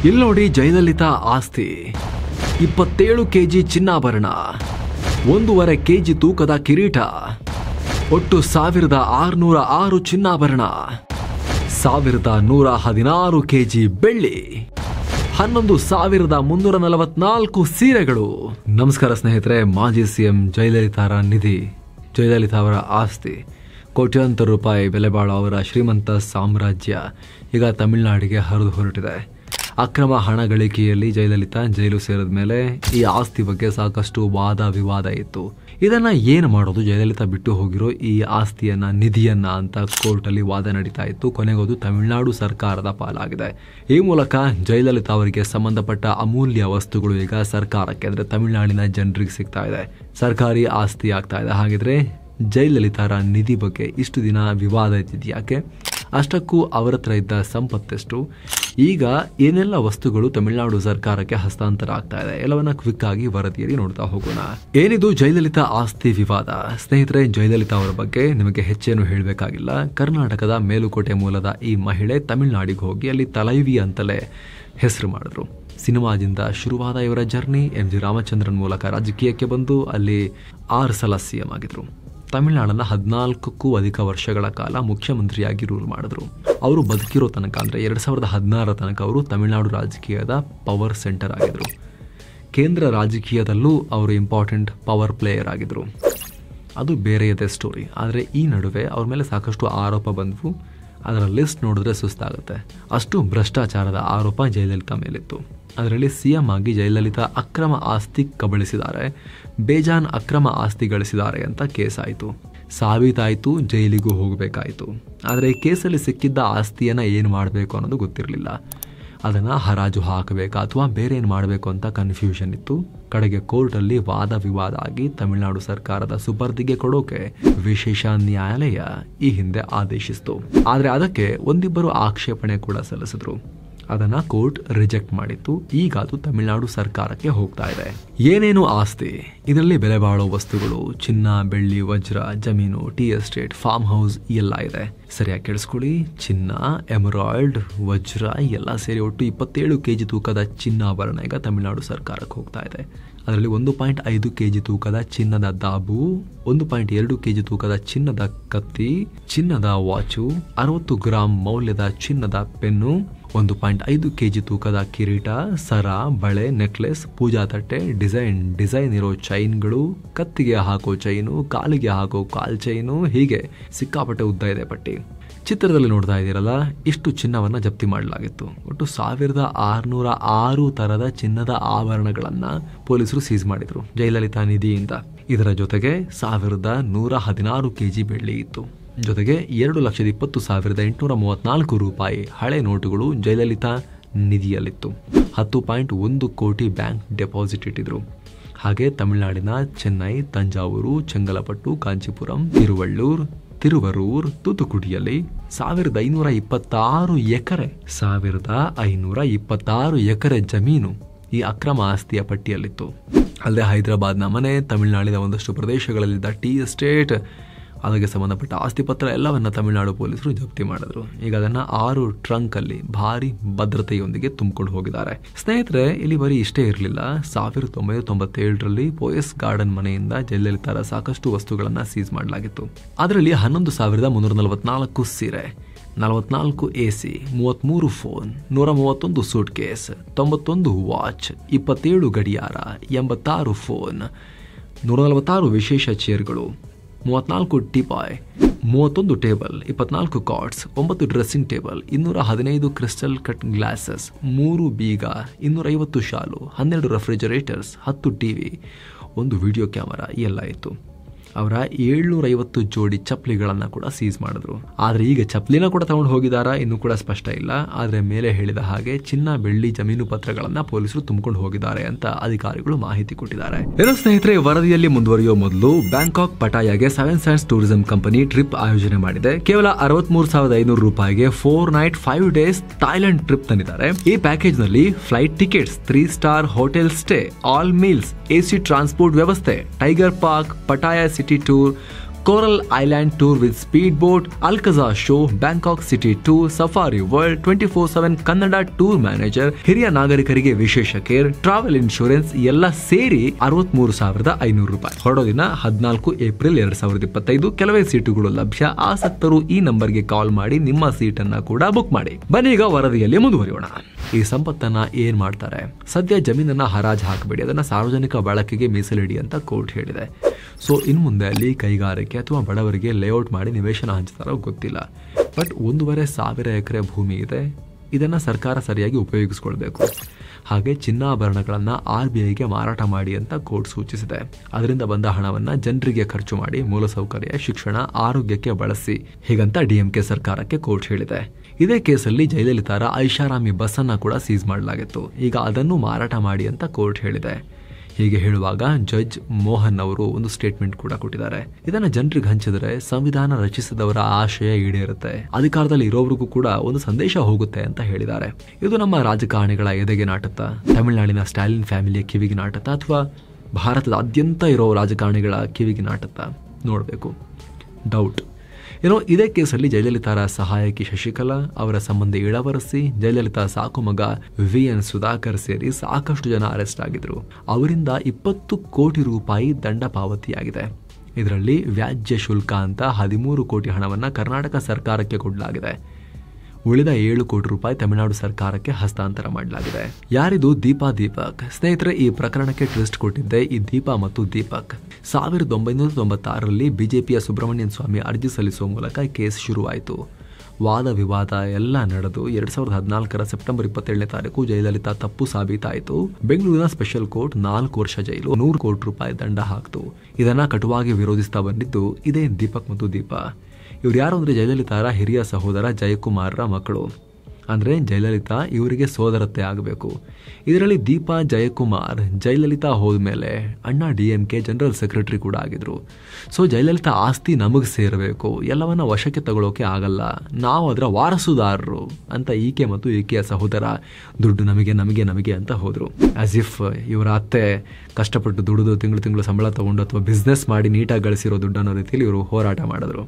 ಇಲ್ಲಿ ನೋಡಿ ಜಯಲಲಿತಾ ಆಸ್ತಿ 27 ಕೆಜಿ ಚಿನ್ನಾಭರಣ, 1.5 ಕೆಜಿ ತೂಕದ ಕಿರೀಟ, ಒಟ್ಟು 1606 ಚಿನ್ನಾಭರಣ, 1116 ಕೆಜಿ ಬೆಳ್ಳಿ, 11,344 ಸೀರೆಗಳು. ನಮಸ್ಕಾರ ಸ್ನೇಹಿತರೆ, ಮಾಜಿ ಸಿಎಂ ಜಯಲಲಿತಾರ ನಿಧಿ, ಜಯಲಲಿತಾ ಅವರ ಆಸ್ತಿ ಕೋಟ್ಯಾಂತರ ರೂಪಾಯಿ ಬೆಲೆ ಬಾಳೋ ಅವರ ಶ್ರೀಮಂತ ಸಾಮ್ರಾಜ್ಯ ಈಗ ತಮಿಳುನಾಡಿಗೆ ಹರಿದು ಹೊರಟಿದೆ. ಅಕ್ರಮ ಹಣ ಗಳಿಕೆಯಲ್ಲಿ ಜಯಲಲಿತಾ ಜೈಲು ಸೇರಿದ ಮೇಲೆ ಈ ಆಸ್ತಿ ಬಗ್ಗೆ ಸಾಕಷ್ಟು ವಾದ ವಿವಾದ ಇತ್ತು. ಇದನ್ನ ಏನು ಮಾಡೋದು, ಜಯಲಲಿತಾ ಬಿಟ್ಟು ಹೋಗಿರೋ ಈ ಆಸ್ತಿಯನ್ನ, ನಿಧಿಯನ್ನ ಅಂತ ಕೋರ್ಟ್ ಅಲ್ಲಿ ವಾದ ನಡೀತಾ ಇತ್ತು. ಕೊನೆಗೋದು ತಮಿಳುನಾಡು ಸರ್ಕಾರದ ಪಾಲಾಗಿದೆ. ಈ ಮೂಲಕ ಜಯಲಲಿತಾ ಅವರಿಗೆ ಸಂಬಂಧಪಟ್ಟ ಅಮೂಲ್ಯ ವಸ್ತುಗಳು ಈಗ ಸರ್ಕಾರಕ್ಕೆ, ಅಂದ್ರೆ ತಮಿಳುನಾಡಿನ ಜನರಿಗೆ ಸಿಗ್ತಾ ಇದೆ, ಸರ್ಕಾರಿ ಆಸ್ತಿ ಆಗ್ತಾ ಇದೆ. ಹಾಗಿದ್ರೆ ಜಯಲಲಿತಾರ ನಿಧಿ ಬಗ್ಗೆ ಇಷ್ಟು ದಿನ ವಿವಾದ ಇದ್ದಿದ್ದು ಯಾಕೆ? ಅಷ್ಟಕ್ಕೂ ಅವರ ಹತ್ರ ಇದ್ದ ಸಂಪತ್ತೆಷ್ಟು? ಈಗ ಏನೆಲ್ಲ ವಸ್ತುಗಳು ತಮಿಳುನಾಡು ಸರ್ಕಾರಕ್ಕೆ ಹಸ್ತಾಂತರ ಆಗ್ತಾ ಇದೆ, ಎಲ್ಲವನ್ನ ಕ್ವಿಕ್ ಆಗಿ ವರದಿಯಲ್ಲಿ ನೋಡ್ತಾ ಹೋಗೋಣ. ಏನಿದು ಜಯಲಲಿತಾ ಆಸ್ತಿ ವಿವಾದ? ಸ್ನೇಹಿತರೆ, ಜಯಲಲಿತಾ ಅವರ ಬಗ್ಗೆ ನಿಮಗೆ ಹೆಚ್ಚೇನು ಹೇಳಬೇಕಾಗಿಲ್ಲ. ಕರ್ನಾಟಕದ ಮೇಲುಕೋಟೆ ಮೂಲದ ಈ ಮಹಿಳೆ ತಮಿಳುನಾಡಿಗೆ ಹೋಗಿ ಅಲ್ಲಿ ತಲೈವಿ ಅಂತಲೇ ಹೆಸರು ಮಾಡಿದ್ರು. ಸಿನಿಮಾದಿಂದ ಶುರುವಾದ ಇವರ ಜರ್ನಿ ಎಂ ಜಿ ರಾಮಚಂದ್ರನ್ ಮೂಲಕ ರಾಜಕೀಯಕ್ಕೆ ಬಂದು ಅಲ್ಲಿ 6 ಸಲ ಸಿಎಂ ಆಗಿದ್ರು. ತಮಿಳುನಾಡನ್ನ 14ಕ್ಕೂ ಅಧಿಕ ವರ್ಷಗಳ ಕಾಲ ಮುಖ್ಯಮಂತ್ರಿಯಾಗಿ ರೂಲ್ ಮಾಡಿದ್ರು. ಅವರು ಬದುಕಿರೋ ತನಕ, ಅಂದ್ರೆ 2016 ತನಕ ಅವರು ತಮಿಳುನಾಡು ರಾಜಕೀಯದ ಪವರ್ ಸೆಂಟರ್ ಆಗಿದ್ರು. ಕೇಂದ್ರ ರಾಜಕೀಯದಲ್ಲೂ ಅವರು ಇಂಪಾರ್ಟೆಂಟ್ ಪವರ್ ಪ್ಲೇಯರ್ ಆಗಿದ್ರು. ಅದು ಬೇರೆಯದೇ ಸ್ಟೋರಿ. ಆದರೆ ಈ ನಡುವೆ ಅವ್ರ ಮೇಲೆ ಸಾಕಷ್ಟು ಆರೋಪ ಬಂದವು. ಅದರ ಲಿಸ್ಟ್ ನೋಡಿದ್ರೆ ಸುಸ್ತಾಗುತ್ತೆ. ಅಷ್ಟು ಭ್ರಷ್ಟಾಚಾರದ ಆರೋಪ ಜಯಲಲಿತಾ ಮೇಲಿತ್ತು. ಅದರಲ್ಲಿ ಸಿಎಂ ಆಗಿ ಜಯಲಲಿತಾ ಅಕ್ರಮ ಆಸ್ತಿ ಕಬಳಿಸಿದ್ದಾರೆ, ಬೇಜಾನ್ ಅಕ್ರಮ ಆಸ್ತಿ ಗಳಿಸಿದ್ದಾರೆ ಅಂತ ಕೇಸ್ ಆಯಿತು. ಸಾಬೀತಾಯಿತು, ಜೈಲಿಗೂ ಹೋಗಬೇಕಾಯಿತು. ಆದರೆ ಈ ಕೇಸಲ್ಲಿ ಸಿಕ್ಕಿದ್ದ ಆಸ್ತಿಯನ್ನ ಏನು ಮಾಡಬೇಕು ಅನ್ನೋದು ಗೊತ್ತಿರಲಿಲ್ಲ. ಅದನ್ನ ಹರಾಜು ಹಾಕಬೇಕಾ ಅಥವಾ ಬೇರೆ ಏನು ಮಾಡಬೇಕು ಅಂತ ಕನ್ಫ್ಯೂಷನ್ ಇತ್ತು. ಕಡೆಗೆ ಕೋರ್ಟಲ್ಲಿ ವಾದ ವಿವಾದ ಆಗಿ ತಮಿಳುನಾಡು ಸರ್ಕಾರದ ಸುಪರ್ದಿಗೆ ಕೊಡೋಕೆ ವಿಶೇಷ ನ್ಯಾಯಾಲಯ ಈ ಹಿಂದೆ ಆದೇಶಿಸಿತು. ಆದರೆ ಅದಕ್ಕೆ ಒಂದಿಬ್ಬರು ಆಕ್ಷೇಪಣೆ ಕೂಡ ಸಲ್ಲಿಸಿದ್ರು. ಅದನ್ನ ಕೋರ್ಟ್ ರಿಜೆಕ್ಟ್ ಮಾಡಿತ್ತು. ಈಗ ಅದು ತಮಿಳುನಾಡು ಸರ್ಕಾರಕ್ಕೆ ಹೋಗ್ತಾ ಇದೆ. ಏನೇನು ಆಸ್ತಿ? ಇದರಲ್ಲಿ ಬೆಲೆ ಬಾಳೋ ವಸ್ತುಗಳು, ಚಿನ್ನ, ಬೆಳ್ಳಿ, ವಜ್ರ, ಜಮೀನು, ಟೀ ಎಸ್ಟೇಟ್, ಫಾರ್ಮ್ ಹೌಸ್ ಎಲ್ಲ ಇದೆ. ಸರಿಯಾಗಿ ಕೇಳಿಸ್ಕೊಳ್ಳಿ, ಚಿನ್ನ, ಎಮರಾಲ್ಡ್, ವಜ್ರ ಎಲ್ಲ ಸೇರಿ ಒಟ್ಟು 27 ಕೆಜಿ ತೂಕದ ಚಿನ್ನಾಭರಣ ಈಗ ತಮಿಳುನಾಡು ಸರ್ಕಾರಕ್ಕೆ ಹೋಗ್ತಾ ಇದೆ. ಅದರಲ್ಲಿ 1.5 ಕೆಜಿ ತೂಕದ ಚಿನ್ನದ ದಾಬು, 1.2 ಕೆಜಿ ತೂಕದ ಚಿನ್ನದ ಕತ್ತಿ, ಚಿನ್ನದ ವಾಚು, 60 ಗ್ರಾಂ ಮೌಲ್ಯದ ಚಿನ್ನದ ಪೆನ್ನು, 1.5 ಕೆಜಿ ತೂಕದ ಕಿರೀಟ, ಸರ, ಬಳೆ, ನೆಕ್ಲೆಸ್, ಪೂಜಾ ತಟ್ಟೆ, ಡಿಸೈನ್ ಇರೋ ಚೈನ್ಗಳು, ಕತ್ತಿಗೆ ಹಾಕೋ ಚೈನು, ಕಾಲಿಗೆ ಹಾಕೋ ಕಾಲ್ ಚೈನು, ಹೀಗೆ ಸಿಕ್ಕಾಪಟ್ಟೆ ಉದ್ದ ಇದೆ ಪಟ್ಟಿ. ಚಿತ್ರದಲ್ಲಿ ನೋಡ್ತಾ ಇದ್ದೀರಲ್ಲ, ಇಷ್ಟು ಚಿನ್ನವನ್ನ ಜಪ್ತಿ ಮಾಡಲಾಗಿತ್ತು. ಒಟ್ಟು 1606 ತರದ ಚಿನ್ನದ ಆಭರಣಗಳನ್ನ ಪೊಲೀಸರು ಸೀಸ್ ಮಾಡಿದ್ರು ಜಯಲಲಿತಾ ನಿಧಿಯಿಂದ. ಇದರ ಜೊತೆಗೆ 1116 ಕೆಜಿ ಬೆಳ್ಳಿ ಇತ್ತು. ಜೊತೆಗೆ 2,20,834 ರೂಪಾಯಿ ಹಳೆ ನೋಟುಗಳು ಜಯಲಲಿತಾ ನಿಧಿಯಲ್ಲಿತ್ತು. 10.1 ಕೋಟಿ ಬ್ಯಾಂಕ್ ಡೆಪಾಸಿಟ್ ಇಟ್ಟಿದ್ರು. ಹಾಗೆ ತಮಿಳುನಾಡಿನ ಚೆನ್ನೈ, ತಂಜಾವೂರು, ಚೆಂಗಲಪಟ್ಟು, ಕಾಂಚೀಪುರಂ, ತಿರುವರೂರ್, ತೂತುಕುಡಿಯಲ್ಲಿ 1526 ಎಕರೆ ಜಮೀನು ಈ ಅಕ್ರಮ ಆಸ್ತಿಯ ಪಟ್ಟಿಯಲ್ಲಿತ್ತು. ಅಲ್ಲದೆ ಹೈದರಾಬಾದ್ನ ಮನೆ, ತಮಿಳುನಾಡಿನ ಒಂದಷ್ಟು ಪ್ರದೇಶಗಳಲ್ಲಿದ್ದ ಟೀ ಎಸ್ಟೇಟ್, ಅದಕ್ಕೆ ಸಂಬಂಧಪಟ್ಟ ಆಸ್ತಿ ಪತ್ರ ಎಲ್ಲವನ್ನ ತಮಿಳುನಾಡು ಪೊಲೀಸರು ಜಪ್ತಿ ಮಾಡಿದ್ರು. ಈಗ ಅದನ್ನ 6 ಟ್ರಂಕ್ ಅಲ್ಲಿ ಭಾರಿ ಭದ್ರತೆಯೊಂದಿಗೆ ತುಂಬಿಕೊಂಡು ಹೋಗಿದ್ದಾರೆ. ಸ್ನೇಹಿತರೆ, ಇಲ್ಲಿ ಬರೀ ಇಷ್ಟೇ ಇರಲಿಲ್ಲ. 1997ರಲ್ಲಿ ಪೋಯಸ್ ಗಾರ್ಡನ್ ಮನೆಯಿಂದ ಜಯಲಲಿತಾರ ಸಾಕಷ್ಟು ವಸ್ತುಗಳನ್ನ ಸೀಸ್ ಮಾಡಲಾಗಿತ್ತು. ಅದರಲ್ಲಿ 11,344 ಸೀರೆ, 44 AC, 33 phone, 131 suitcase, 91 watch, 27 ಗಡಿಯಾರ, 86 ಫೋನ್, 146 ವಿಶೇಷ ಚೇರ್ಗಳು, 34 teapoy, 31 table, 24 cots, 9 dressing table, 215 crystal cut glasses, 3 ಬೀಗ, 250 ಶಾಲು, 12 ರೆಫ್ರಿಜರೇಟರ್ಸ್, 10 ಟಿವಿ, 1 ವಿಡಿಯೋ ಕ್ಯಾಮರಾ ಎಲ್ಲ ಇತ್ತು. ಅವರ 750 ಜೋಡಿ ಚಪ್ಪಲಿಗಳನ್ನ ಕೂಡ ಸೀಸ್ ಮಾಡಿದ್ರು. ಆದ್ರೆ ಈಗ ಚಪ್ಪಲಿನ ಕೂಡ ತಗೊಂಡು ಹೋಗಿದಾರಾ ಇನ್ನೂ ಕೂಡ ಸ್ಪಷ್ಟ ಇಲ್ಲ. ಆದ್ರೆ ಮೇಲೆ ಹೇಳಿದ ಹಾಗೆ ಚಿನ್ನ, ಬೆಳ್ಳಿ, ಜಮೀನು ಪತ್ರಗಳನ್ನ ಪೊಲೀಸರು ತುಂಬಿಕೊಂಡು ಹೋಗಿದ್ದಾರೆ ಅಂತ ಅಧಿಕಾರಿಗಳು ಮಾಹಿತಿ ಕೊಟ್ಟಿದ್ದಾರೆ. ಸ್ನೇಹಿತರೆ, ವರದಿಯಲ್ಲಿ ಮುಂದುವರಿಯೋ ಮೊದಲು ಬ್ಯಾಂಕಾಕ್ ಪಟಾಯಾಗೆ 7 ಸೈನ್ಸ್ ಟೂರಿಸಂ ಕಂಪನಿ ಟ್ರಿಪ್ ಆಯೋಜನೆ ಮಾಡಿದೆ. ಕೇವಲ 63,500 ರೂಪಾಯಿಗೆ 4 ನೈಟ್ 5 ಡೇಸ್ ಥೈಲ್ಯಾಂಡ್ ಟ್ರಿಪ್ ತಂದಿದ್ದಾರೆ. ಈ ಪ್ಯಾಕೇಜ್ ನಲ್ಲಿ flight tickets, 3 star hotel stay, all meals, AC transport ವ್ಯವಸ್ಥೆ, Tiger Park, Pattaya city tour, coral island tour with speed boat, Alcazar show, Bangkok city tour, Safari World, 24/7 Kannada tour manager, ಹಿರಿಯ ನಾಗರಿಕರಿಗೆ ವಿಶೇಷ care, travel insurance ಎಲ್ಲ ಸೇರಿ 63,500 ರೂಪಾಯಿ. ಹೊರಡೋ ದಿನ 14 April 2025. ಕೆಲವೇ ಸೀಟುಗಳು ಲಭ್ಯ. ಆಸಕ್ತರು ಈ ನಂಬರ್ಗೆ ಕಾಲ್ ಮಾಡಿ ನಿಮ್ಮ ಸೀಟನ್ನ ಕೂಡ ಬುಕ್ ಮಾಡಿ. ಬನ್ನಿ ಈಗ ವರದಿಯಲ್ಲಿ ಮುಂದುವರಿಯೋಣ. ಈ ಸಂಪತ್ತನ್ನ ಏನ್ ಮಾಡ್ತಾರೆ? ಸದ್ಯ ಜಮೀನನ್ನ ಹರಾಜು ಹಾಕಬೇಡಿ, ಅದನ್ನ ಸಾರ್ವಜನಿಕ ಬಳಕೆಗೆ ಮೀಸಲಿಡಿ ಅಂತ ಕೋರ್ಟ್ ಹೇಳಿದೆ. ಸೊ ಇನ್ ಮುಂದೆ ಅಲ್ಲಿ ಕೈಗಾರಿಕೆ ಅಥವಾ ಬಡವರಿಗೆ ಲೇಔಟ್ ಮಾಡಿ ನಿವೇಶನ ಹಂಚ್ತಾರೋ ಗೊತ್ತಿಲ್ಲ. ಬಟ್ 1,500 ಎಕರೆ ಭೂಮಿ ಇದೆ. ಇದನ್ನ ಸರ್ಕಾರ ಸರಿಯಾಗಿ ಉಪಯೋಗಿಸಿಕೊಳ್ಬೇಕು. ಹಾಗೆ ಚಿನ್ನಾಭರಣಗಳನ್ನ RBIಗೆ ಮಾರಾಟ ಮಾಡಿ ಅಂತ ಕೋರ್ಟ್ ಸೂಚಿಸಿದೆ. ಅದರಿಂದ ಬಂದ ಹಣವನ್ನ ಜನರಿಗೆ ಖರ್ಚು ಮಾಡಿ ಮೂಲಸೌಕರ್ಯ, ಶಿಕ್ಷಣ, ಆರೋಗ್ಯಕ್ಕೆ ಬಳಸಿ ಹೀಗಂತ DMK ಸರ್ಕಾರಕ್ಕೆ ಕೋರ್ಟ್ ಹೇಳಿದೆ. ಇದೇ ಕೇಸಲ್ಲಿ ಜಯಲಲಿತಾರ ಐಷಾರಾಮಿ ಬಸ್ ಅನ್ನ ಕೂಡ ಸೀಸ್ ಮಾಡಲಾಗಿತ್ತು. ಈಗ ಅದನ್ನು ಮಾರಾಟ ಮಾಡಿ ಅಂತ ಕೋರ್ಟ್ ಹೇಳಿದೆ. ಹೀಗೆ ಹೇಳುವಾಗ ಜಡ್ಜ್ ಮೋಹನ್ ಅವರು ಒಂದು ಸ್ಟೇಟ್ಮೆಂಟ್ ಕೂಡ ಕೊಟ್ಟಿದ್ದಾರೆ. ಇದನ್ನ ಜನರಿಗೆ ಹಂಚಿದ್ರೆ ಸಂವಿಧಾನ ರಚಿಸಿದವರ ಆಶಯ ಈಡೇರುತ್ತೆ, ಅಧಿಕಾರದಲ್ಲಿ ಇರೋವ್ರಿಗೂ ಕೂಡ ಒಂದು ಸಂದೇಶ ಹೋಗುತ್ತೆ ಅಂತ ಹೇಳಿದ್ದಾರೆ. ಇದು ನಮ್ಮ ರಾಜಕಾರಣಿಗಳ ಎದೆಗೆ ನಾಟುತ್ತಾ, ತಮಿಳುನಾಡಿನ ಸ್ಟಾಲಿನ್ ಫ್ಯಾಮಿಲಿಯ ಕಿವಿಗೆ ನಾಟುತ್ತಾ, ಅಥವಾ ಭಾರತದಾದ್ಯಂತ ಇರೋ ರಾಜಕಾರಣಿಗಳ ಕಿವಿಗೆ ನಾಟುತ್ತಾ ನೋಡಬೇಕು. ಡೌಟ್. ಇದೇ ಕೇಸಲ್ಲಿ ಜಯಲಲಿತಾರ ಸಹಾಯಕಿ ಶಶಿಕಲಾ, ಅವರ ಸಂಬಂಧಿ ಇಳವರಸಿ, ಜಯಲಲಿತಾ ಸಾಕು ಮಗ VN ಸುಧಾಕರ್ ಸೇರಿ ಸಾಕಷ್ಟು ಜನ ಅರೆಸ್ಟ್ ಆಗಿದ್ರು. ಅವರಿಂದ 20 ಕೋಟಿ ರೂಪಾಯಿ ದಂಡ ಪಾವತಿಯಾಗಿದೆ. ಇದರಲ್ಲಿ ವ್ಯಾಜ್ಯ ಶುಲ್ಕ ಅಂತ 13 ಕೋಟಿ ಹಣವನ್ನ ಕರ್ನಾಟಕ ಸರ್ಕಾರಕ್ಕೆ ಕೊಡಲಾಗಿದೆ. ಉಳಿದ 7 ಕೋಟಿ ರೂಪಾಯಿ ತಮಿಳುನಾಡು ಸರ್ಕಾರಕ್ಕೆ ಹಸ್ತಾಂತರ ಮಾಡಲಾಗಿದೆ. ಯಾರಿದು? ದೀಪಕ್. ಸ್ನೇಹಿತರೆ, ಈ ಪ್ರಕರಣಕ್ಕೆ ಟ್ವಿಸ್ಟ್ ಕೊಟ್ಟಿದ್ದೆ ಈ ದೀಪಾ ಮತ್ತು ದೀಪಕ್. 1996ರಲ್ಲಿ ಬಿಜೆಪಿಯ ಸುಬ್ರಹ್ಮಣ್ಯನ್ ಸ್ವಾಮಿ ಅರ್ಜಿ ಸಲ್ಲಿಸುವ ಮೂಲಕ ಕೇಸ್ ಶುರುವಾಯಿತು. ವಾದ ವಿವಾದ ಎಲ್ಲ ನಡೆದು 2014ರ ಸೆಪ್ಟೆಂಬರ್ 27ನೇ ತಾರೀಕು ಜಯಲಲಿತಾ ತಪ್ಪು ಸಾಬೀತಾಯಿತು. ಬೆಂಗಳೂರಿನ ಸ್ಪೆಷಲ್ ಕೋರ್ಟ್ 4 ವರ್ಷ ಜೈಲು, 100 ಕೋಟಿ ರೂಪಾಯಿ ದಂಡ ಹಾಕ್ತು. ಇದನ್ನ ಕಟುವಾಗಿ ವಿರೋಧಿಸ್ತಾ ಬಂದಿದ್ದು ಇದೇ ದೀಪಕ್ ಮತ್ತು ದೀಪಾ. ಇವ್ರು ಯಾರು ಅಂದ್ರೆ ಜಯಲಲಿತಾರ ಹಿರಿಯ ಸಹೋದರ ಜಯಕುಮಾರ್ರ ಮಕ್ಕಳು. ಅಂದ್ರೆ ಜಯಲಲಿತಾ ಇವರಿಗೆ ಸೋದರತ್ತೆ ಆಗಬೇಕು. ಇದರಲ್ಲಿ ದೀಪಾ ಜಯಕುಮಾರ್ ಜಯಲಲಿತಾ ಹೋದ್ಮೇಲೆ ಅಣ್ಣಾ DMK ಜನರಲ್ ಸೆಕ್ರೆಟರಿ ಕೂಡ ಆಗಿದ್ರು. ಸೊ ಜಯಲಲಿತಾ ಆಸ್ತಿ ನಮಗೆ ಸೇರಬೇಕು, ಎಲ್ಲವನ್ನ ವಶಕ್ಕೆ ತಗೊಳ್ಳೋಕೆ ಆಗಲ್ಲ, ನಾವು ಅದರ ವಾರಸುದಾರರು ಅಂತ ಈಕೆ ಮತ್ತು ಈಕೆಯ ಸಹೋದರ ದುಡ್ಡು ನಮಗೆ ಅಂತ ಹೋದ್ರು. ಆಸ್ ಇಫ್ ಇವರ ಅತ್ತೆ ಕಷ್ಟಪಟ್ಟು ದುಡಿದು ತಿಂಗಳು ಸಂಬಳ ತಗೊಂಡು ಅಥವಾ ಬಿಸ್ನೆಸ್ ಮಾಡಿ ನೀಟಾಗಿ ಗಳಿಸಿರೋ ದುಡ್ಡು ಅನ್ನೋ ರೀತಿಯಲ್ಲಿ ಇವರು ಹೋರಾಟ ಮಾಡಿದ್ರು.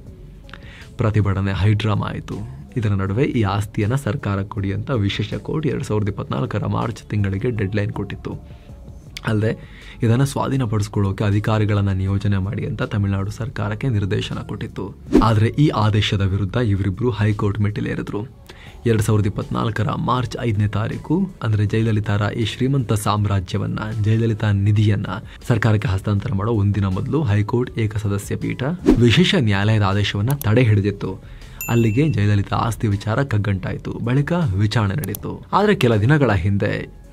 ಪ್ರತಿಭಟನೆ ಹೈಡ್ರಾಮಾ ಆಯಿತು. ಇದರ ನಡುವೆ ಈ ಆಸ್ತಿಯನ್ನ ಸರ್ಕಾರ ಕೊಡಿ ಅಂತ ವಿಶೇಷ ಕೋರ್ಟ್ 2024ರ ಮಾರ್ಚ್ ತಿಂಗಳಿಗೆ ಡೆಡ್ಲೈನ್ ಕೊಟ್ಟಿತ್ತು. ಅಲ್ಲದೆ ಇದನ್ನು ಸ್ವಾಧೀನಪಡಿಸಿಕೊಳ್ಳೋಕೆ ಅಧಿಕಾರಿಗಳನ್ನ ನಿಯೋಜನೆ ಮಾಡಿ ಅಂತ ತಮಿಳುನಾಡು ಸರ್ಕಾರಕ್ಕೆ ನಿರ್ದೇಶನ ಕೊಟ್ಟಿತ್ತು. ಆದರೆ ಈ ಆದೇಶದ ವಿರುದ್ಧ ಇವರಿಬ್ರು ಹೈಕೋರ್ಟ್ ಮೆಟ್ಟಿಲೇರಿದ್ರು. 2024ರ ಮಾರ್ಚ್ 5ನೇ ತಾರೀಕು ಅಂದ್ರೆ ಜಯಲಲಿತಾರ ಈ ಶ್ರೀಮಂತ ಸಾಮ್ರಾಜ್ಯವನ್ನ, ಜಯಲಲಿತಾ ನಿಧಿಯನ್ನ ಸರ್ಕಾರಕ್ಕೆ ಹಸ್ತಾಂತರ ಮಾಡೋ ಒಂದಿನ ಮೊದಲು ಹೈಕೋರ್ಟ್ ಏಕಸದಸ್ಯ ಪೀಠ ವಿಶೇಷ ನ್ಯಾಯಾಲಯದ ಆದೇಶವನ್ನ ತಡೆ ಹಿಡಿದಿತ್ತು. ಅಲ್ಲಿಗೆ ಜಯಲಲಿತಾ ಆಸ್ತಿ ವಿಚಾರ ಕಗ್ಗಂಟಾಯಿತು. ಬಳಿಕ ವಿಚಾರಣೆ ನಡೆಯಿತು. ಆದರೆ ಕೆಲ ದಿನಗಳ ಹಿಂದೆ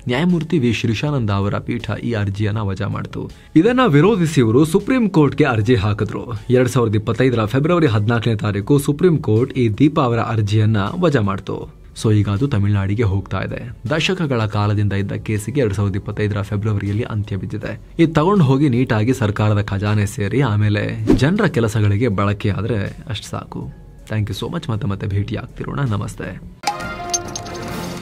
ನ್ಯಾಯಮೂರ್ತಿ V ಶ್ರೀಶಾನಂದ ಅವರ ಪೀಠ ಈ ಅರ್ಜಿಯನ್ನ ವಜಾ ಮಾಡಿತು. ಇದನ್ನ ವಿರೋಧಿಸಿ ಇವರು ಸುಪ್ರೀಂ ಕೋರ್ಟ್ಗೆ ಅರ್ಜಿ ಹಾಕಿದ್ರು. 2025ರ ಫೆಬ್ರವರಿ 14ನೇ ತಾರೀಕು ಸುಪ್ರೀಂ ಕೋರ್ಟ್ ಈ ದೀಪಾ ಅವರ ಅರ್ಜಿಯನ್ನ ವಜಾ ಮಾಡಿತು. ಸೊ ಈಗ ಅದು ತಮಿಳುನಾಡಿಗೆ ಹೋಗ್ತಾ ಇದೆ. ದಶಕಗಳ ಕಾಲದಿಂದ ಇದ್ದ ಕೇಸಿಗೆ 2025ರ ಫೆಬ್ರವರಿಯಲ್ಲಿ ಅಂತ್ಯ ಬಿದ್ದಿದೆ. ಇದು ತಗೊಂಡು ಹೋಗಿ ನೀಟಾಗಿ ಸರ್ಕಾರದ ಖಜಾನೆ ಸೇರಿ ಆಮೇಲೆ ಜನರ ಕೆಲಸಗಳಿಗೆ ಬಳಕೆ ಆದ್ರೆ ಅಷ್ಟು ಸಾಕು. Thank you so much. ಮತ್ತೆ ಭೇಟಿ ಆಗ್ತಿರೋಣ. ನಮಸ್ತೆ.